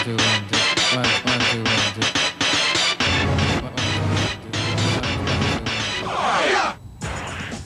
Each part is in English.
two, one, two. One, two, one, two.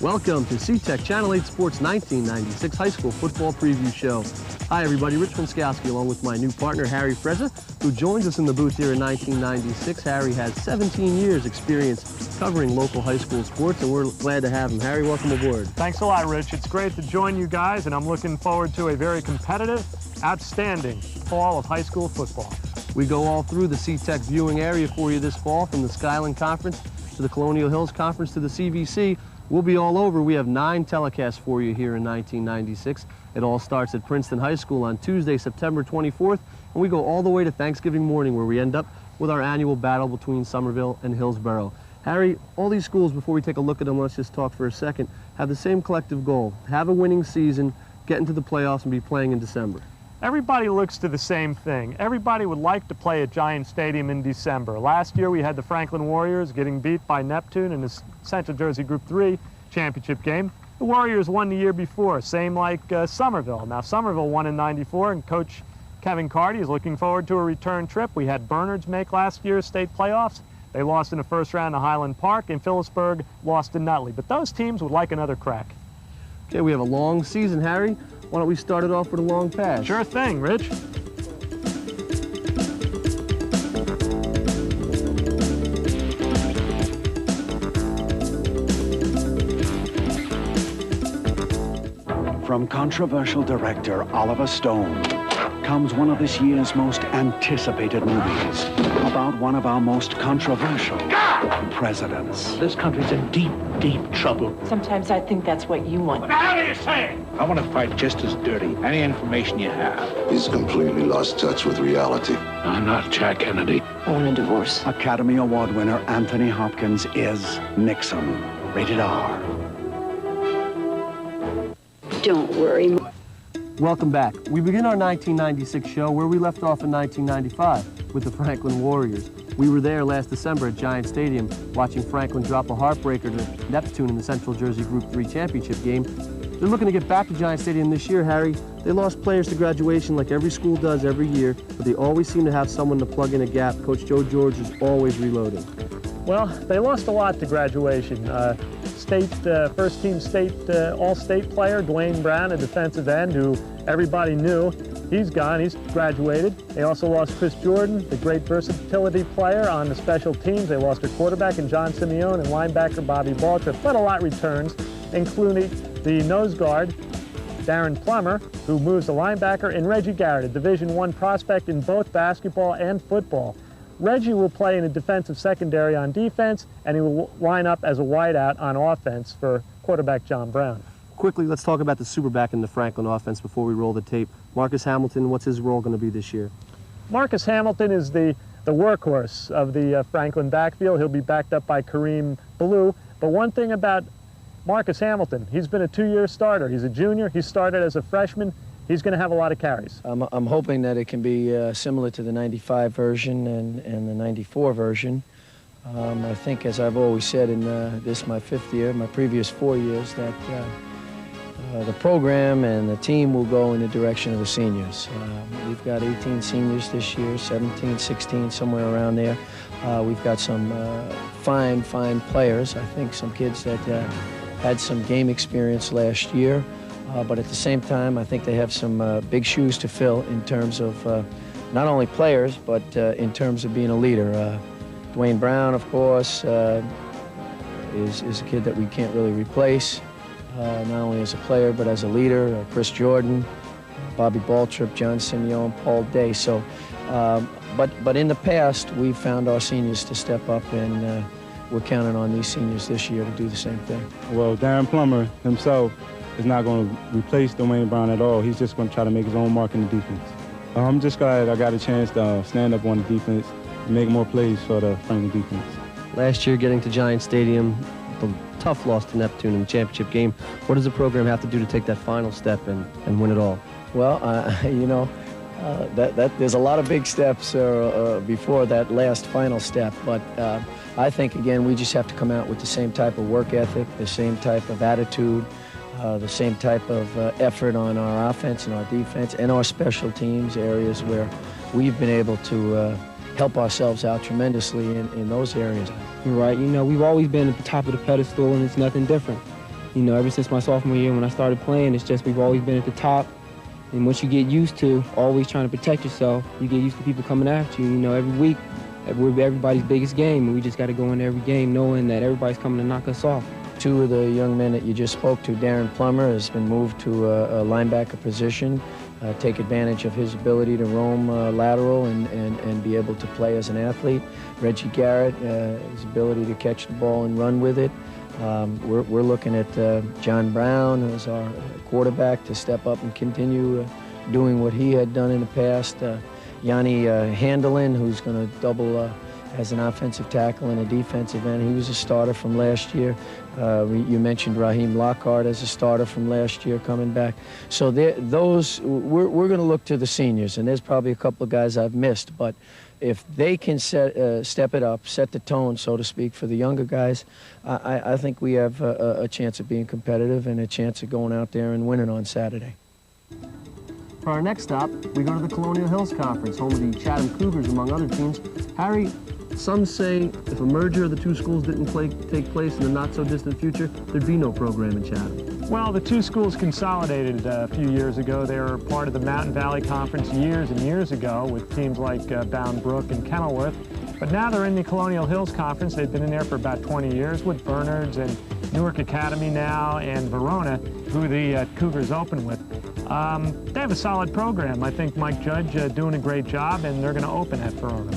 Welcome to C-Tech Channel 8 Sports 1996 High School Football Preview Show. Hi everybody, Rich Winskowski along with my new partner Harry Frezza, who joins us in the booth here in 1996. Harry has 17 years experience covering local high school sports, and we're glad to have him. Harry, welcome aboard. Thanks a lot, Rich. It's great to join you guys, and I'm looking forward to a very competitive, outstanding fall of high school football. We go all through the C-Tech viewing area for you this fall, from the Skylands Conference to the Colonial Hills Conference to the CVC. We'll be all over. We have 9 telecasts for you here in 1996. It all starts at Princeton High School on Tuesday, September 24th, and we go all the way to Thanksgiving morning, where we end up with our annual battle between Somerville and Hillsborough. Harry, all these schools, before we take a look at them, let's just talk for a second, have the same collective goal: have a winning season, get into the playoffs, and be playing in December. Everybody looks to the same thing. Everybody would like to play at Giant Stadium in December. Last year we had the Franklin Warriors getting beat by Neptune in the Central Jersey Group 3 championship game. The Warriors won the year before, same like Somerville. Now Somerville won in '94, and Coach Kevin Carty is looking forward to a return trip. We had Bernards make last year's state playoffs. They lost in the first round to Highland Park, and Phillipsburg lost to Nutley. But those teams would like another crack. Okay, we have a long season, Harry. Why don't we start it off with a long pass? Sure thing, Rich. From controversial director Oliver Stone comes one of this year's most anticipated movies about one of our most controversial presidents. This country's in deep, deep trouble. Sometimes I think that's what you want. What the hell are you saying? I want to fight just as dirty. Any information you have. He's completely lost touch with reality. I'm not Jack Kennedy. I want a divorce. Academy Award winner Anthony Hopkins is Nixon. Rated R. Don't worry. Welcome back. We begin our 1996 show where we left off in 1995 with the Franklin Warriors. We were there last December at Giant Stadium watching Franklin drop a heartbreaker to Neptune in the Central Jersey Group 3 championship game. They're looking to get back to Giant Stadium this year, Harry. They lost players to graduation like every school does every year, but they always seem to have someone to plug in a gap. Coach Joe George is always reloading. Well, they lost a lot to graduation. First-team state all-state player, Dwayne Brown, a defensive end who everybody knew. He's gone. He's graduated. They also lost Chris Jordan, the great versatility player on the special teams. They lost their quarterback in John Simeone and linebacker Bobby Baltrip, but a lot returns, including the nose guard, Darren Plummer, who moves the linebacker, and Reggie Garrett, a Division I prospect in both basketball and football. Reggie will play in a defensive secondary on defense, and he will line up as a wideout on offense for quarterback John Brown. Quickly, let's talk about the superback in the Franklin offense before we roll the tape. Marcus Hamilton, what's his role going to be this year? Marcus Hamilton is the workhorse of the Franklin backfield. He'll be backed up by Kareem Ballou. But one thing about Marcus Hamilton, he's been a 2-year starter. He's a junior. He started as a freshman. He's going to have a lot of carries. I'm hoping that it can be similar to the 95 version and the 94 version. I think, as I've always said in this my 5th year, my previous 4 years, that the program and the team will go in the direction of the seniors. We've got 18 seniors this year, 17, 16, somewhere around there. We've got some fine players. I think some kids that had some game experience last year. But at the same time, I think they have some big shoes to fill in terms of not only players, but in terms of being a leader. Dwayne Brown, of course, is a kid that we can't really replace, not only as a player, but as a leader. Chris Jordan, Bobby Baltrip, John Simeone, Paul Day. So, but in the past, we've found our seniors to step up, and we're counting on these seniors this year to do the same thing. Well, Darren Plummer himself is not going to replace Dwayne Brown at all. He's just going to try to make his own mark in the defense. I'm just glad I got a chance to stand up on the defense and make more plays for the Franklin defense. Last year, getting to Giant Stadium, the tough loss to Neptune in the championship game. What does the program have to do to take that final step and win it all? Well, you know, there's a lot of big steps before that last final step, but I think, again, we just have to come out with the same type of work ethic, the same type of attitude, the same type of effort on our offense and our defense and our special teams, areas where we've been able to help ourselves out tremendously in those areas. Right, you know, we've always been at the top of the pedestal, and it's nothing different. You know, ever since my sophomore year when I started playing, it's just we've always been at the top. And once you get used to always trying to protect yourself, you get used to people coming after you. You know, every week, we're everybody's biggest game, and we just got to go in every game knowing that everybody's coming to knock us off. Two of the young men that you just spoke to, Darren Plummer has been moved to a linebacker position, take advantage of his ability to roam lateral and be able to play as an athlete. Reggie Garrett, his ability to catch the ball and run with it. We're looking at John Brown as our quarterback to step up and continue doing what he had done in the past. Yanni Handelin, who's going to double as an offensive tackle and a defensive end. He was a starter from last year. You mentioned Raheem Lockhart as a starter from last year coming back. So we're going to look to the seniors, and there's probably a couple of guys I've missed, but if they can step it up, set the tone, so to speak, for the younger guys, I think we have a chance of being competitive and a chance of going out there and winning on Saturday. For our next stop, we go to the Colonial Hills Conference, home of the Chatham Cougars, among other teams. Harry, some say if a merger of the two schools didn't take place in the not-so-distant future, there'd be no program in Chatham. Well, the two schools consolidated a few years ago. They were part of the Mountain Valley Conference years and years ago with teams like Bound Brook and Kenilworth. But now they're in the Colonial Hills Conference. They've been in there for about 20 years with Bernards and Newark Academy now and Verona, who the Cougars open with. They have a solid program. I think Mike Judge doing a great job, and they're going to open at Verona.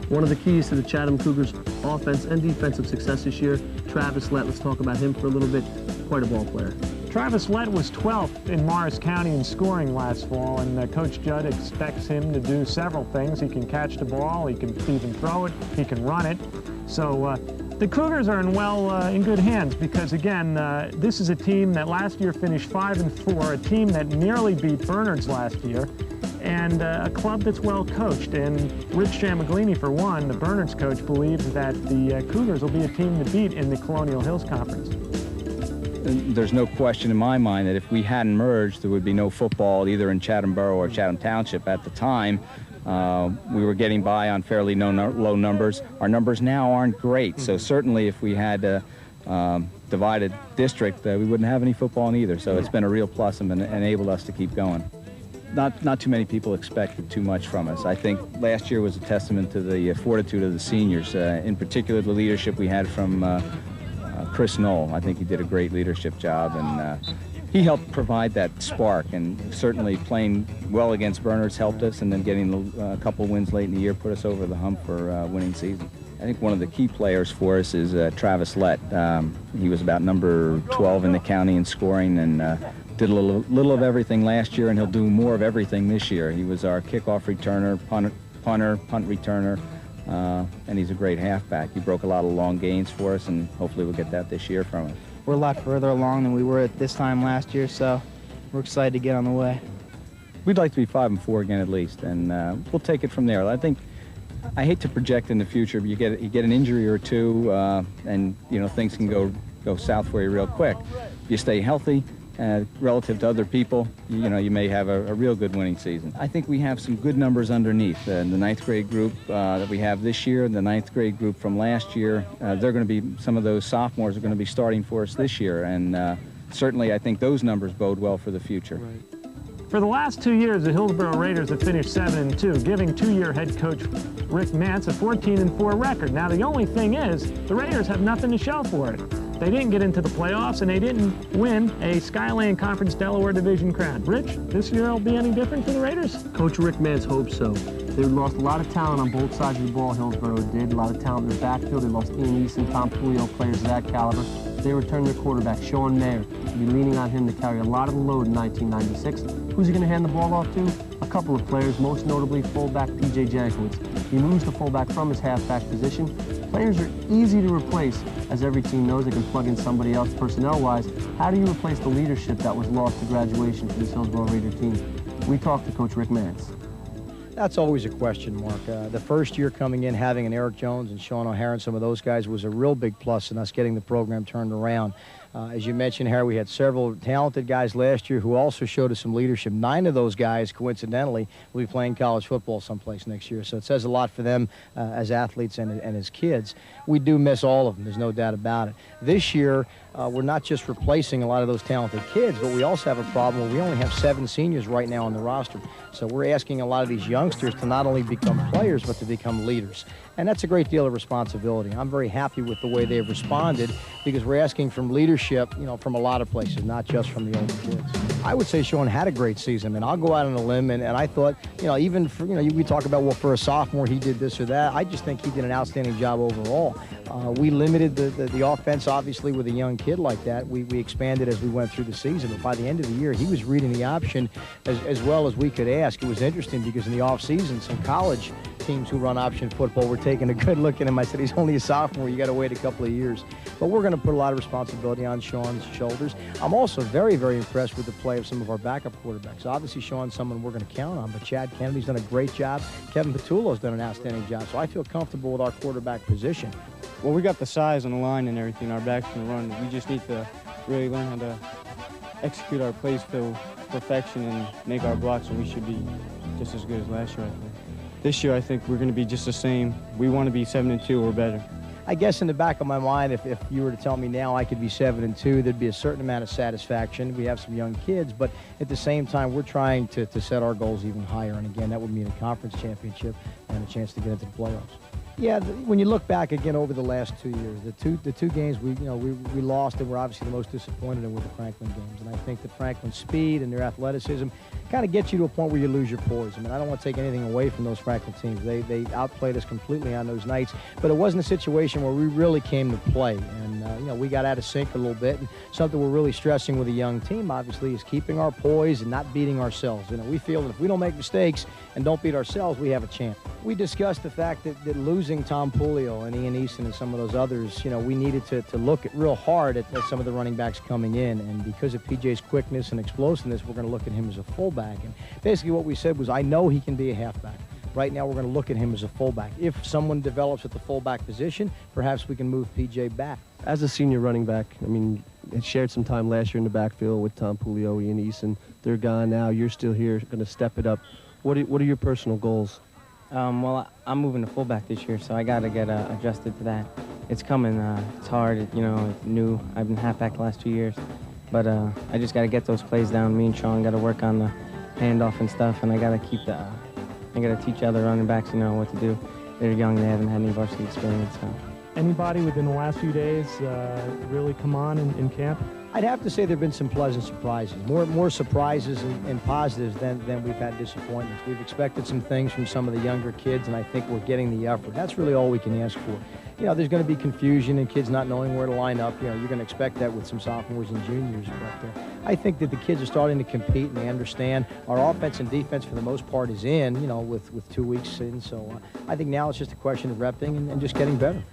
One of the keys to the Chatham Cougars' offense and defensive success this year, Travis Lett. Let's talk about him for a little bit. Quite a ball player. Travis Lett was 12th in Morris County in scoring last fall, and Coach Judd expects him to do several things. He can catch the ball, he can even throw it, he can run it. So the Cougars are in good hands because, again, this is a team that last year finished 5-4, a team that nearly beat Bernards last year, and a club that's well coached. And Rich Chamaglini, for one, the Bernards coach, believes that the Cougars will be a team to beat in the Colonial Hills Conference. There's no question in my mind that if we hadn't merged, there would be no football either in Chatham Borough or Chatham Township. At the time, we were getting by on fairly low numbers. Our numbers now aren't great, so certainly if we had a divided district, we wouldn't have any football in either. So it's been a real plus and enabled us to keep going. Not too many people expected too much from us. I think last year was a testament to the fortitude of the seniors, in particular the leadership we had from Chris Knoll. I think he did a great leadership job, and he helped provide that spark, and certainly playing well against Bernards helped us, and then getting a couple wins late in the year put us over the hump for a winning season. I think one of the key players for us is Travis Lett. He was about number 12 in the county in scoring, and did a little of everything last year, and he'll do more of everything this year. He was our kickoff returner, punter, punt returner, and he's a great halfback. He broke a lot of long gains for us, and hopefully we'll get that this year from him. We're a lot further along than we were at this time last year, so we're excited to get on the way. We'd like to be 5-4 again at least, and we'll take it from there. I hate to project in the future, but you get an injury or two, and things can go south for you real quick. If you stay healthy, relative to other people, you may have a real good winning season. I think we have some good numbers underneath. The ninth grade group that we have this year, the ninth grade group from last year, they're going to be, some of those sophomores are going to be starting for us this year, and certainly I think those numbers bode well for the future. Right. For the last 2 years, the Hillsborough Raiders have finished 7-2, giving two-year head coach Rick Mantz a 14-4 record. Now, the only thing is, the Raiders have nothing to show for it. They didn't get into the playoffs, and they didn't win a Skylands Conference Delaware Division crown. Rich, this year will be any different for the Raiders? Coach Rick Mantz hopes so. They lost a lot of talent on both sides of the ball, Hillsborough did. A lot of talent in their backfield. They lost Ian Easton, Tom Pulio, players of that caliber. They returned their quarterback, Sean Mayer. They'll be leaning on him to carry a lot of the load in 1996. Who's he going to hand the ball off to? A couple of players, most notably fullback P.J. Jankowitz. He moves the fullback from his halfback position. Players are easy to replace. As every team knows, they can plug in somebody else personnel-wise. How do you replace the leadership that was lost to graduation for this Hillsborough Raider team? We talked to Coach Rick Mantz. That's always a question mark. The first year coming in, having an Eric Jones and Sean O'Hara and some of those guys was a real big plus in us getting the program turned around. As you mentioned, Harry, we had several talented guys last year who also showed us some leadership. 9 of those guys, coincidentally, will be playing college football someplace next year. So it says a lot for them as athletes and as kids. We do miss all of them. There's no doubt about it. This year, we're not just replacing a lot of those talented kids, but we also have a problem where we only have 7 seniors right now on the roster. So we're asking a lot of these youngsters to not only become players, but to become leaders. And that's a great deal of responsibility. I'm very happy with the way they've responded because we're asking from leadership, you know, from a lot of places, not just from the older kids. I would say Sean had a great season, and I'll go out on a limb, and I thought, you know, even for, you know, we talk about, well, for a sophomore, he did this or that. I just think he did an outstanding job overall. We limited the offense, obviously, with a young kid like that. We expanded as we went through the season, but by the end of the year, he was reading the option as well as we could ask. It was interesting because in the offseason, some college teams who run option football were taking a good look at him. I said, he's only a sophomore. You got to wait a couple of years. But we're going to put a lot of responsibility on Sean's shoulders. I'm also very, very impressed with the play of some of our backup quarterbacks. Obviously, Sean's someone we're going to count on, but Chad Kennedy's done a great job. Kevin Patullo's done an outstanding job. So I feel comfortable with our quarterback position. Well, we got the size on the line and everything. Our backs can run. We just need to really learn how to execute our plays to perfection and make our blocks, and we should be just as good as last year, I think. This year, I think we're going to be just the same. We want to be 7-2 or better. I guess in the back of my mind, if you were to tell me now I could be 7-2, there'd be a certain amount of satisfaction. We have some young kids, but at the same time, we're trying to set our goals even higher. And again, that would mean a conference championship and a chance to get into the playoffs. Yeah, when you look back again over the last 2 years, the two games we lost and we're obviously the most disappointed in were the Franklin games. And I think the Franklin speed and their athleticism kind of gets you to a point where you lose your poise. I mean, I don't want to take anything away from those Franklin teams. They outplayed us completely on those nights, but it wasn't a situation where we really came to play. And we got out of sync a little bit. And something we're really stressing with a young team, obviously, is keeping our poise and not beating ourselves. We feel that if we don't make mistakes and don't beat ourselves, we have a chance. We discussed the fact that losing Tom Pulio and Ian Easton and some of those others, we needed to look at real hard at some of the running backs coming in. And because of PJ's quickness and explosiveness, we're going to look at him as a fullback. And basically what we said was, I know he can be a halfback. Right now, we're going to look at him as a fullback. If someone develops at the fullback position, perhaps we can move PJ back. As a senior running back, I mean, it shared some time last year in the backfield with Tom Pulio, Ian Easton. They're gone now. You're still here, going to step it up. What are your personal goals? Well, I'm moving to fullback this year, so I got to get adjusted to that. It's coming. It's hard. It's new. I've been halfback the last 2 years, but I just got to get those plays down. Me and Sean got to work on the handoff and stuff, and I got to teach other running backs, what to do. They're young. They haven't had any varsity experience. So. Anybody within the last few days really come on in camp? I'd have to say there have been some pleasant surprises, more surprises and positives than we've had disappointments. We've expected some things from some of the younger kids, and I think we're getting the effort. That's really all we can ask for. There's going to be confusion and kids not knowing where to line up. You're going to expect that with some sophomores and juniors, but I think that the kids are starting to compete and they understand our offense and defense for the most part is in, with 2 weeks in. So I think now it's just a question of repping and just getting better.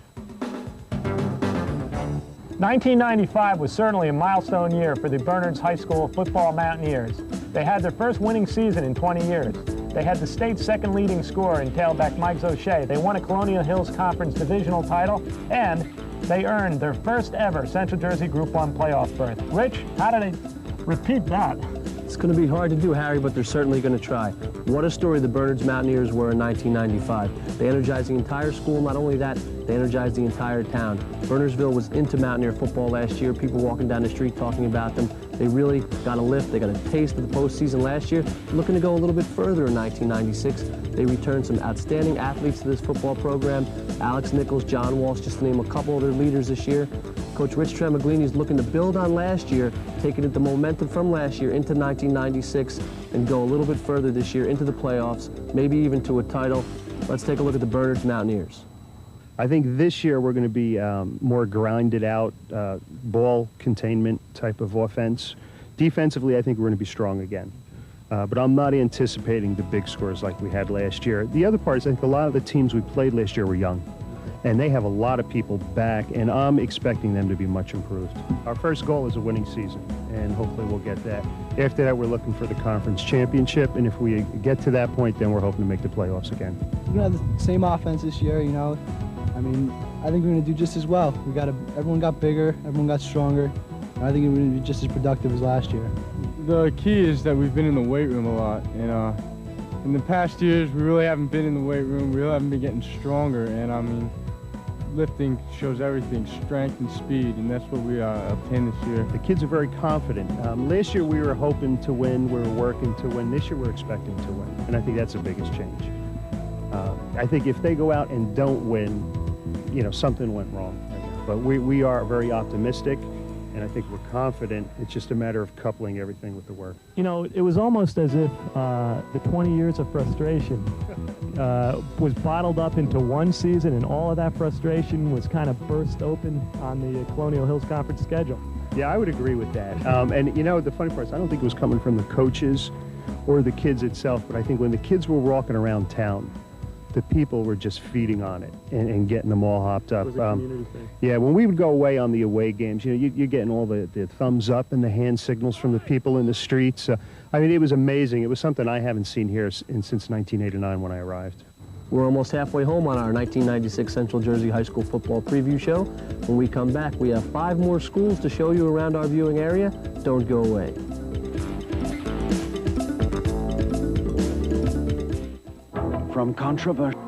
1995 was certainly a milestone year for the Bernards High School football Mountaineers. They had their first winning season in 20 years. They had the state's second leading scorer in tailback Mike O'Shea. They won a Colonial Hills Conference divisional title, and they earned their first ever Central Jersey Group 1 playoff berth. Rich, how did they repeat that? It's going to be hard to do, Harry, but they're certainly going to try. What a story the Bernards Mountaineers were in 1995. They energized the entire school. Not only that, they energized the entire town. Bernardsville was into Mountaineer football last year. People walking down the street talking about them. They really got a lift. They got a taste of the postseason last year. Looking to go a little bit further in 1996. They returned some outstanding athletes to this football program. Alex Nichols, John Walsh, just to name a couple of their leaders this year. Coach Rich Tremaglini is looking to build on last year, taking the momentum from last year into 1996 and go a little bit further this year into the playoffs, maybe even to a title. Let's take a look at the Bernards Mountaineers. I think this year we're going to be more grinded out, ball containment type of offense. Defensively, I think we're going to be strong again. But I'm not anticipating the big scores like we had last year. The other part is I think a lot of the teams we played last year were young. And they have a lot of people back, and I'm expecting them to be much improved. Our first goal is a winning season, and hopefully we'll get that. After that, we're looking for the conference championship, and if we get to that point, then we're hoping to make the playoffs again. We're going to have the same offense this year, I think we're going to do just as well. Everyone got bigger, everyone got stronger. I think it would be just as productive as last year. The key is that we've been in the weight room a lot, and in the past years we really haven't been in the weight room. We really haven't been getting stronger, and I mean, lifting shows everything, strength and speed, and that's what we obtained this year. The kids are very confident. Last year we were hoping to win, we were working to win. This year we're expecting to win, and I think that's the biggest change. I think if they go out and don't win, you know, something went wrong. But we are very optimistic, and I think we're confident. It's just a matter of coupling everything with the work. You know, it was almost as if the 20 years of frustration was bottled up into one season, and all of that frustration was kind of burst open on the Colonial Hills Conference schedule. Yeah, I would agree with that. And you know, the funny part is I don't think it was coming from the coaches or the kids itself, but I think when the kids were walking around town, the people were just feeding on it and getting them all hopped up. It was a community thing. Yeah, when we would go away on the away games, you know, you're getting all the thumbs up and the hand signals from the people in the streets. I mean, it was amazing. It was something I haven't seen here since 1989 when I arrived. We're almost halfway home on our 1996 Central Jersey High School football preview show. When we come back, we have 5 more schools to show you around our viewing area. Don't go away. From controversial...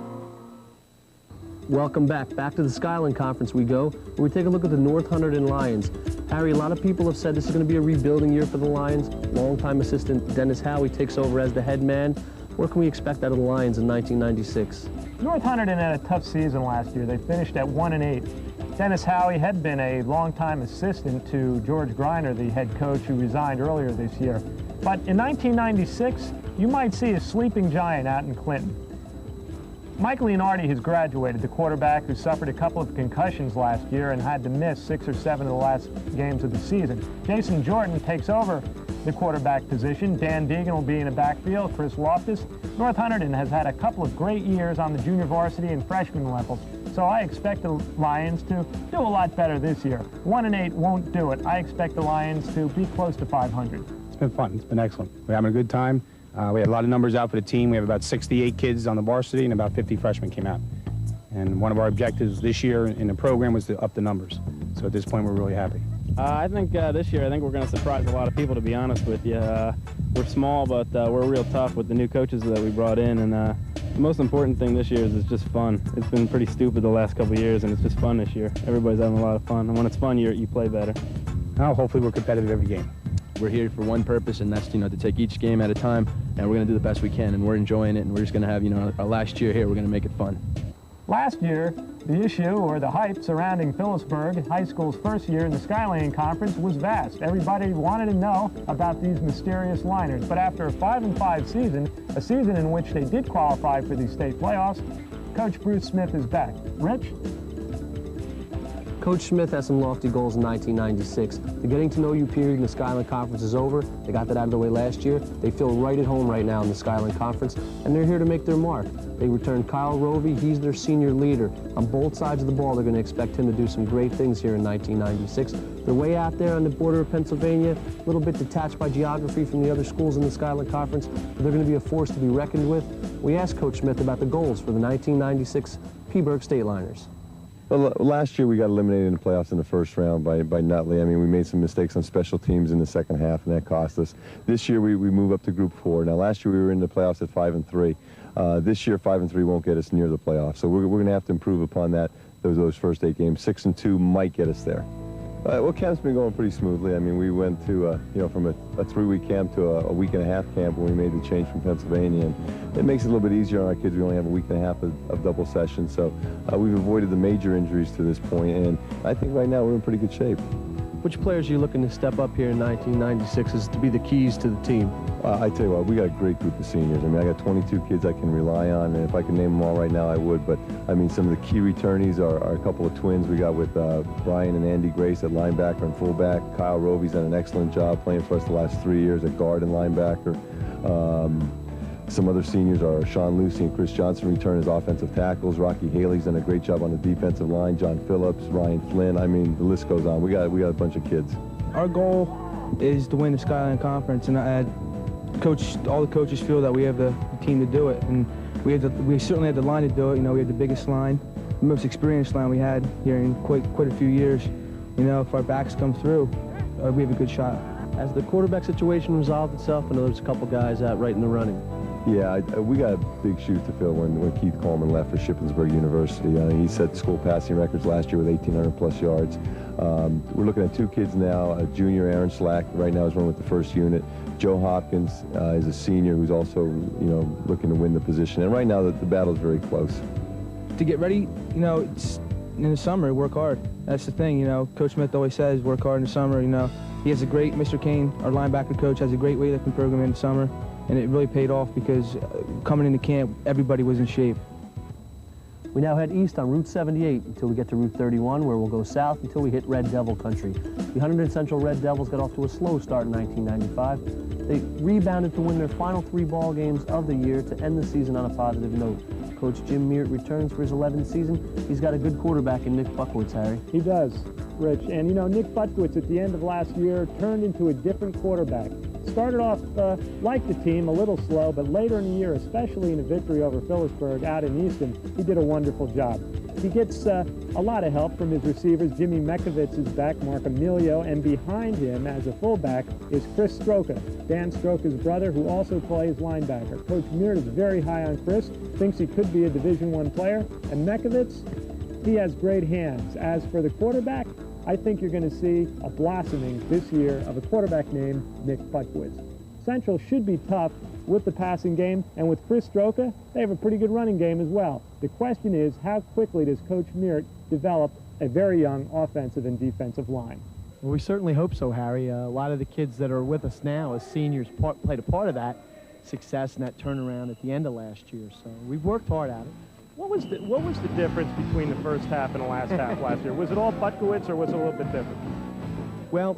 Welcome back. Back to the Skyland Conference we go, where we take a look at the North Hunterdon Lions. Harry, a lot of people have said this is going to be a rebuilding year for the Lions. Longtime assistant Dennis Howie takes over as the head man. What can we expect out of the Lions in 1996? North Hunterdon had a tough season last year. They finished at 1-8. Dennis Howie had been a longtime assistant to George Griner, the head coach who resigned earlier this year. But in 1996, you might see a sleeping giant out in Clinton. Mike Leonardi has graduated, the quarterback who suffered a couple of concussions last year and had to miss 6 or 7 of the last games of the season. Jason Jordan takes over the quarterback position. Dan Deegan will be in the backfield. Chris Loftus. North Hunterdon has had a couple of great years on the junior varsity and freshman levels, so I expect the Lions to do a lot better this year. 1-8 won't do it. I expect the Lions to be close to 500. It's been fun. It's been excellent. We're having a good time. We had a lot of numbers out for the team. We have about 68 kids on the varsity, and about 50 freshmen came out. And one of our objectives this year in the program was to up the numbers. So at this point, we're really happy. I think this year, I think we're going to surprise a lot of people, to be honest with you. We're small, but we're real tough with the new coaches that we brought in. And the most important thing this year is it's just fun. It's been pretty stupid the last couple of years, and it's just fun this year. Everybody's having a lot of fun. And when it's fun, you play better. Now, hopefully, we're competitive every game. We're here for one purpose, and that's, to take each game at a time, and we're going to do the best we can, and we're enjoying it, and we're just going to have, our last year here. We're going to make it fun. Last year, the issue or the hype surrounding Phillipsburg High School's first year in the Skyland Conference was vast. Everybody wanted to know about these mysterious liners, but after a 5-5 season, a season in which they did qualify for the state playoffs, Coach Bruce Smith is back. Rich? Coach Smith has some lofty goals in 1996. The getting to know you period in the Skyland Conference is over. They got that out of the way last year. They feel right at home right now in the Skyland Conference, and they're here to make their mark. They returned Kyle Rovey. He's their senior leader. On both sides of the ball, they're going to expect him to do some great things here in 1996. They're way out there on the border of Pennsylvania, a little bit detached by geography from the other schools in the Skyland Conference, but they're going to be a force to be reckoned with. We asked Coach Smith about the goals for the 1996 Peaburg State Liners. Well, last year we got eliminated in the playoffs in the first round by Nutley. I mean, we made some mistakes on special teams in the second half, and that cost us. This year we move up to Group 4. Now, last year we were in the playoffs at 5-3. This year 5-3 won't get us near the playoffs, so we're going to have to improve upon that. Those first 8 games. 6-2 might get us there. Well, camp's been going pretty smoothly. I mean, we went to, from a 3-week camp to a week-and-a-half camp when we made the change from Pennsylvania, and it makes it a little bit easier on our kids. We only have a week-and-a-half of double sessions, so we've avoided the major injuries to this point, and I think right now we're in pretty good shape. Which players are you looking to step up here in 1996 as to be the keys to the team? I tell you what, we got a great group of seniors. I mean, I got 22 kids I can rely on, and if I could name them all right now, I would. But, I mean, some of the key returnees are a couple of twins we got with Brian and Andy Grace at linebacker and fullback. Kyle Rovey's done an excellent job playing for us the last 3 years at guard and linebacker. Some other seniors are Sean Lucy and Chris Johnson return as offensive tackles. Rocky Haley's done a great job on the defensive line. John Phillips, Ryan Flynn. I mean, the list goes on. We got a bunch of kids. Our goal is to win the Skyland Conference, and all the coaches feel that we have the team to do it, and we certainly have the line to do it. We have the biggest line, the most experienced line we had here in quite a few years. If our backs come through, we have a good shot. Has the quarterback situation resolved itself? I know there's a couple guys out right in the running. Yeah, we got big shoes to fill when Keith Coleman left for Shippensburg University. He set school passing records last year with 1,800+ yards. We're looking at two kids now. A junior, Aaron Slack, right now is running with the first unit. Joe Hopkins is a senior who's also, looking to win the position. And right now, the battle is very close. To get ready, it's in the summer, work hard. That's the thing, Coach Smith always says, work hard in the summer, He has a great, Mr. Kane, our linebacker coach, has a great weightlifting program in the summer, and it really paid off because coming into camp, everybody was in shape. We now head east on Route 78 until we get to Route 31, where we'll go south until we hit Red Devil country. The Huntington Central Red Devils got off to a slow start in 1995. They rebounded to win their final 3 ball games of the year to end the season on a positive note. Coach Jim Meert returns for his 11th season. He's got a good quarterback in Nick Buckwitz, Harry. He does, Rich. And, Nick Buckwitz at the end of last year turned into a different quarterback. Started off like the team, a little slow, but later in the year, especially in a victory over Phillipsburg out in Easton, he did a wonderful job. He gets a lot of help from his receivers. Jimmy Mekovitz is back, Mark Emilio, and behind him as a fullback is Chris Stroka, Dan Stroka's brother, who also plays linebacker. Coach Meert is very high on Chris, thinks he could be a Division I player, and Mekovitz, he has great hands. As for the quarterback, I think you're going to see a blossoming this year of a quarterback named Nick Buckwitz. Central should be tough with the passing game, and with Chris Stroka, they have a pretty good running game as well. The question is, how quickly does Coach Meert develop a very young offensive and defensive line? Well, we certainly hope so, Harry. A lot of the kids that are with us now as seniors played a part of that success and that turnaround at the end of last year, so we've worked hard at it. What was the difference between the first half and the last half last year? Was it all Buckwitz, or was it a little bit different? Well,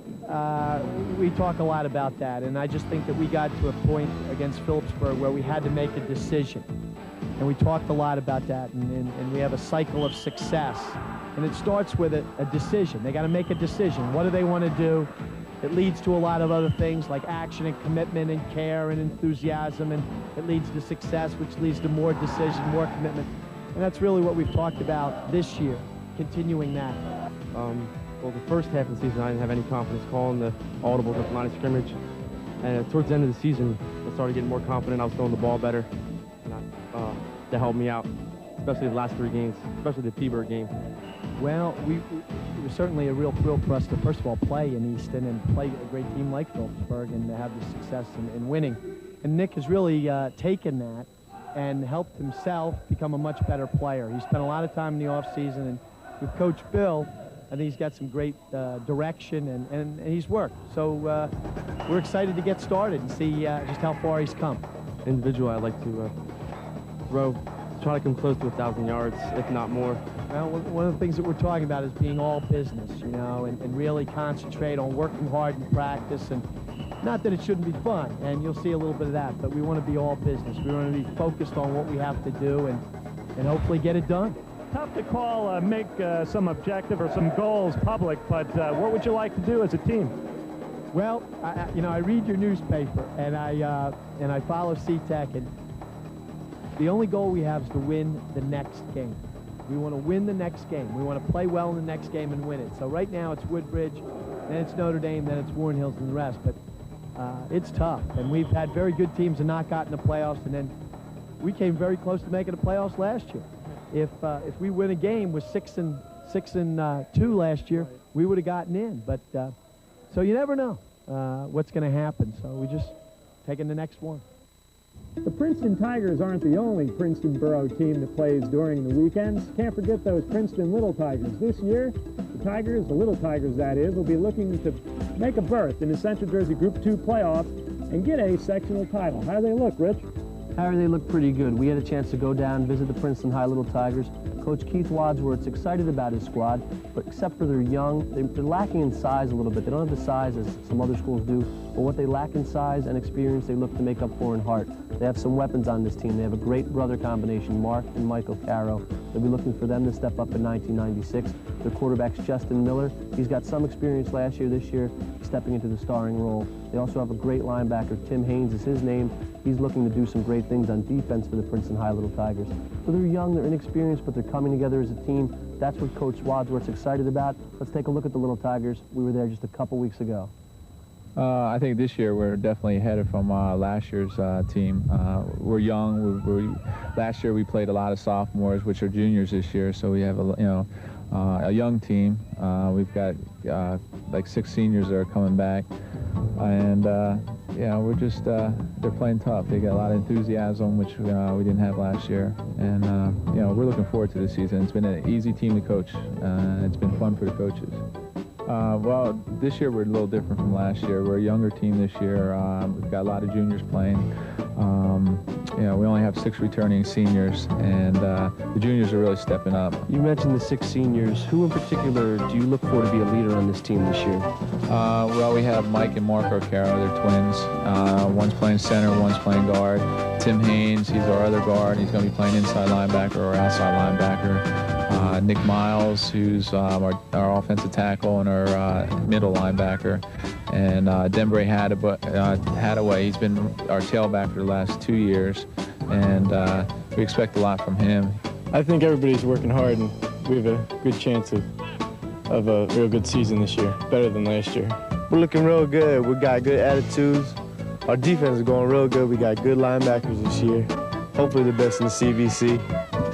we talk a lot about that, and I just think that we got to a point against Phillipsburg where we had to make a decision. And we talked a lot about that, and we have a cycle of success. And it starts with a decision. They got to make a decision. What do they want to do? It leads to a lot of other things like action and commitment and care and enthusiasm, and it leads to success, which leads to more decision, more commitment. And that's really what we've talked about this year, continuing that. Well, the first half of the season, I didn't have any confidence calling the audibles at the line of scrimmage. And towards the end of the season, I started getting more confident. I was throwing the ball better, and that helped me out, especially the last 3 games, especially the P-Bird game. Well, it was certainly a real thrill for us to, first of all, play in Easton and play a great team like Phillipsburg and to have the success in winning. And Nick has really taken that and helped himself become a much better player. He spent a lot of time in the offseason, and with Coach Bill, I think he's got some great direction, and he's worked. So we're excited to get started and see just how far he's come. Individually, I'd like to try to come close to 1,000 yards, if not more. Well, one of the things that we're talking about is being all business, and really concentrate on working hard in practice. And not that it shouldn't be fun, and you'll see a little bit of that, but we want to be all business. We want to be focused on what we have to do and hopefully get it done. Tough to call, make some objective or some goals public, but what would you like to do as a team? Well, I read your newspaper, and I follow CTEC, and the only goal we have is to win the next game. We want to win the next game. We want to play well in the next game and win it. So right now it's Woodbridge, then it's Notre Dame, then it's Warren Hills and the rest, but it's tough. And we've had very good teams and not gotten the playoffs, and then we came very close to making the playoffs last year. If we win a game with 6-2 last year, we would have gotten in. But so you never know what's going to happen. So we just taking the next one. The Princeton Tigers aren't the only Princeton Borough team that plays during the weekends. Can't forget those Princeton Little Tigers. This year, the Little Tigers that is, will be looking to make a berth in the Central Jersey Group 2 playoff and get a sectional title. How do they look, Rich? Harry, they look pretty good. We had a chance to go down and visit the Princeton High Little Tigers. Coach Keith Wadsworth's excited about his squad, but except for they're young, they're lacking in size a little bit. They don't have the size as some other schools do, but what they lack in size and experience, they look to make up for in heart. They have some weapons on this team. They have a great brother combination, Mark and Michael Caro. They'll be looking for them to step up in 1996. Their quarterback's Justin Miller. He's got some experience last year. This year, stepping into the starring role. They also have a great linebacker. Tim Haynes is his name. He's looking to do some great things on defense for the Princeton High Little Tigers. So they're young, they're inexperienced, but they're coming together as a team. That's what Coach Wadsworth's excited about. Let's take a look at the Little Tigers. We were there just a couple weeks ago. I think this year we're definitely ahead from last year's team. We're young. Last year we played a lot of sophomores, which are juniors this year. So we have a young team. We've got like 6 seniors that are coming back, and we're just they're playing tough. They got a lot of enthusiasm, which we didn't have last year, and we're looking forward to this season. It's been an easy team to coach. It's been fun for the coaches. Well, this year we're a little different from last year. We're a younger team this year. We've got a lot of juniors playing. We only have 6 returning seniors, and the juniors are really stepping up. You mentioned the 6 seniors. Who in particular do you look for to be a leader on this team this year? Well, we have Mike and Mark Arcaro. They're twins. One's playing center, one's playing guard. Tim Haynes, he's our other guard. He's going to be playing inside linebacker or outside linebacker. Nick Miles, who's our offensive tackle and our middle linebacker, and Dembre Hadaway. He's been our tailback for the last 2 years, and we expect a lot from him. I think everybody's working hard, and we have a good chance of a real good season this year, better than last year. We're looking real good. We got good attitudes. Our defense is going real good. We got good linebackers this year. Hopefully the best in the CVC.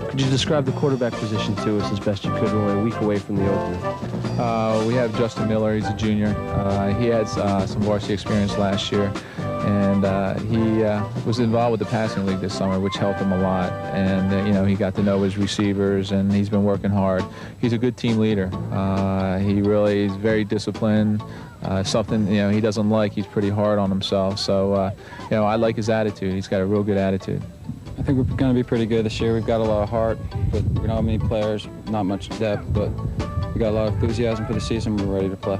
Could you describe the quarterback position to us as best you could? We're only a week away from the opener. We have Justin Miller. He's a junior. He had some varsity experience last year, and he was involved with the passing league this summer, which helped him a lot. And he got to know his receivers, and he's been working hard. He's a good team leader. He really is very disciplined. Something he doesn't like. He's pretty hard on himself. So I like his attitude. He's got a real good attitude. I think we're going to be pretty good this year. We've got a lot of heart, but we don't have many players, not much depth, but we got a lot of enthusiasm for the season. We're ready to play.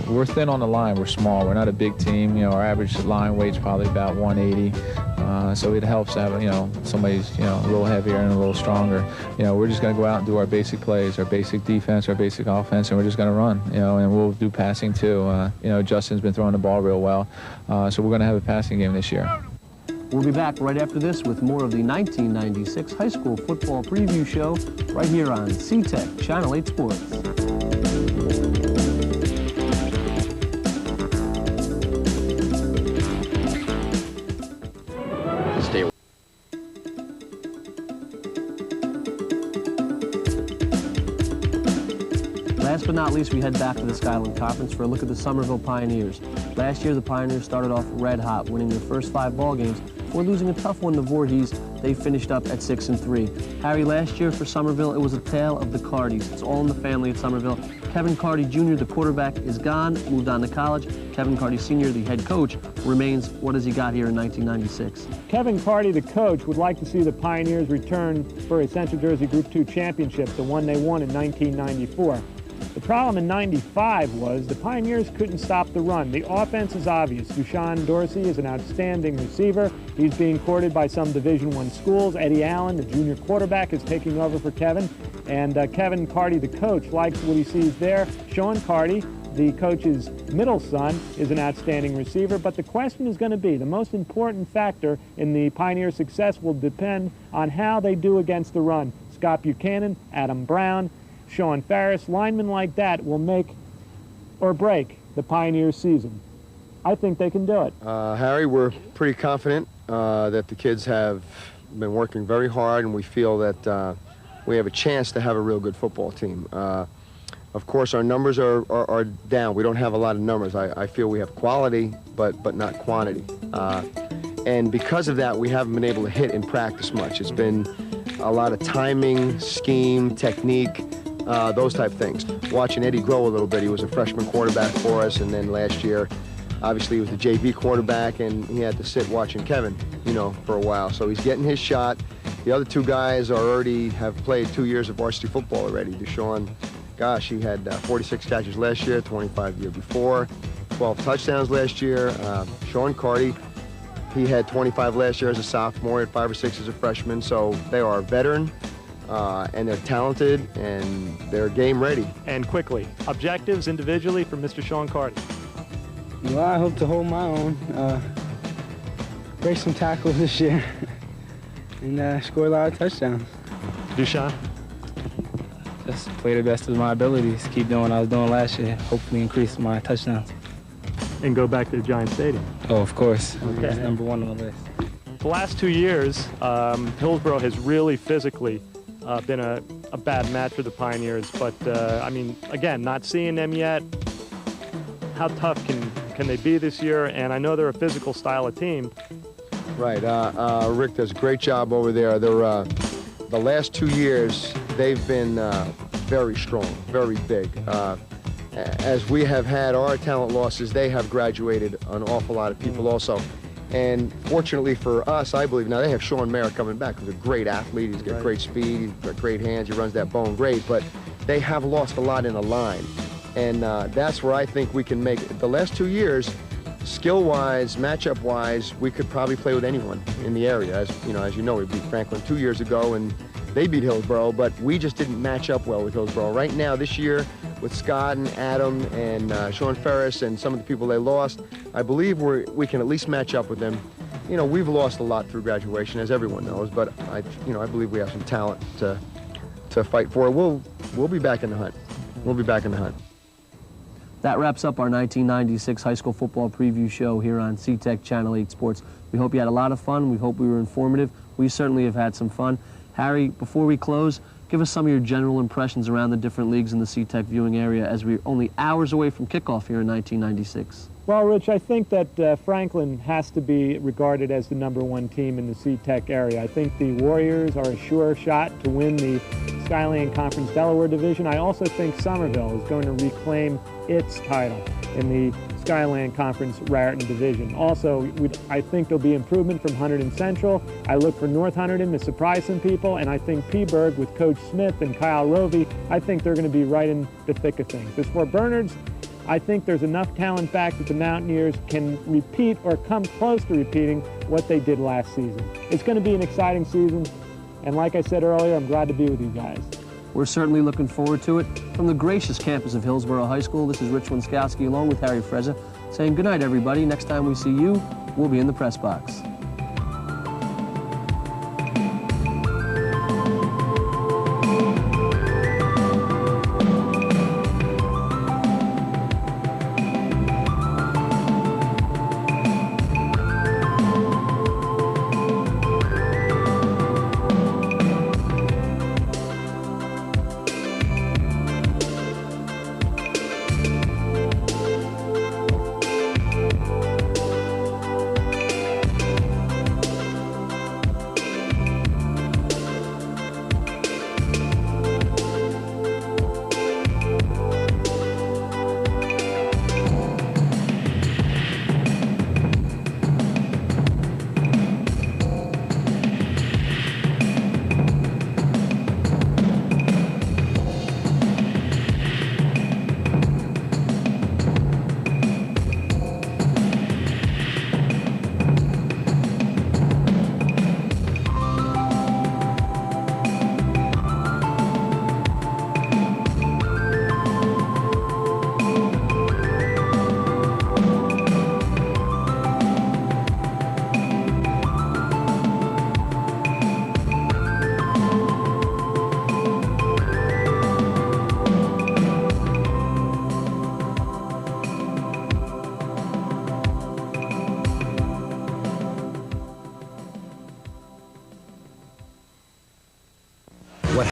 We're thin on the line. We're small. We're not a big team. Our average line weight's probably about 180. So it helps to have, somebody's, a little heavier and a little stronger. We're just going to go out and do our basic plays, our basic defense, our basic offense, and we're just going to run, and we'll do passing too. Justin's been throwing the ball real well. So we're going to have a passing game this year. We'll be back right after this with more of the 1996 high school football preview show right here on C-Tech Channel 8 Sports. Stay. Last but not least, we head back to the Skyland Conference for a look at the Somerville Pioneers. Last year, the Pioneers started off red hot, winning their first 5 ball games. Before losing a tough one to Voorhees, they finished up at 6-3. Harry, last year for Somerville, it was a tale of the Cardys. It's all in the family at Somerville. Kevin Cardy Jr., the quarterback, is gone, moved on to college. Kevin Cardy Sr., the head coach, remains. What has he got here in 1996? Kevin Cardy, the coach, would like to see the Pioneers return for a Central Jersey Group 2 championship, the one they won in 1994. The problem in 95 was the Pioneers couldn't stop the run. The offense is obvious. Dushan Dorsey is an outstanding receiver. He's being courted by some Division I schools. Eddie Allen, the junior quarterback, is taking over for Kevin. And Kevin Cardy, the coach, likes what he sees there. Sean Cardy, the coach's middle son, is an outstanding receiver. But the question is going to be, the most important factor in the Pioneers' success will depend on how they do against the run. Scott Buchanan, Adam Brown, Sean Farris, linemen like that will make or break the Pioneers' season. I think they can do it. Harry, we're pretty confident that the kids have been working very hard, and we feel that we have a chance to have a real good football team. Of course, our numbers are down. We don't have a lot of numbers. I feel we have quality, but not quantity. And because of that, we haven't been able to hit in practice much. It's been a lot of timing, scheme, technique, those type things. Watching Eddie grow a little bit. He was a freshman quarterback for us, and then last year, obviously, he was the JV quarterback, and he had to sit watching Kevin, for a while. So he's getting his shot. The other 2 guys have played 2 years of varsity football already. Deshaun, gosh, he had 46 catches last year, 25 the year before, 12 touchdowns last year. Sean Cardy, he had 25 last year as a sophomore, had 5 or 6 as a freshman. So they are a veteran. And they're talented, and they're game ready. And quickly, objectives individually from Mr. Sean Cardy. Well, I hope to hold my own. break some tackles this year and score a lot of touchdowns. Dushan? Just play the best of my abilities. Keep doing what I was doing last year. Hopefully increase my touchdowns. And go back to the Giant Stadium. Oh, of course. Okay. It's #1 on the list. The last 2 years, Hillsborough has really physically been a bad match for the Pioneers. But, I mean, again, not seeing them yet, how tough can they be this year? And I know they're a physical style of team. Right. Rick does a great job over there. They're, the last 2 years, they've been very strong, very big. As we have had our talent losses, they have graduated an awful lot of people also. And fortunately for us, I believe, now they have Sean Mayer coming back, who's a great athlete. He's got great speed, he's got great hands, he runs that bone great, but they have lost a lot in the line. And that's where I think we can make it. The last 2 years, skill-wise, matchup-wise, we could probably play with anyone in the area. As you know, we beat Franklin 2 years ago, and they beat Hillsborough, but we just didn't match up well with Hillsborough. Right now, this year, with Scott and Adam and Sean Ferris and some of the people they lost, I believe we can at least match up with them. You know, we've lost a lot through graduation, as everyone knows, but I believe we have some talent to fight for. We'll be back in the hunt. We'll be back in the hunt. That wraps up our 1996 high school football preview show here on CTEC Channel 8 Sports. We hope you had a lot of fun. We hope we were informative. We certainly have had some fun. Harry, before we close, give us some of your general impressions around the different leagues in the CTEC viewing area as we're only hours away from kickoff here in 1996. Well, Rich, I think that Franklin has to be regarded as the #1 team in the CTEC area. I think the Warriors are a sure shot to win the Skylands Conference Delaware Division. I also think Somerville is going to reclaim its title in the Skylands Conference Raritan Division. Also, I think there'll be improvement from Hunterdon Central. I look for North Hunterdon to surprise some people, and I think Peaburg with Coach Smith and Kyle Rovey, I think they're going to be right in the thick of things. As for Bernards, I think there's enough talent back that the Mountaineers can repeat or come close to repeating what they did last season. It's going to be an exciting season, and like I said earlier, I'm glad to be with you guys. We're certainly looking forward to it. From the gracious campus of Hillsborough High School, this is Rich Winskowski along with Harry Frezza saying good night, everybody. Next time we see you, we'll be in the press box.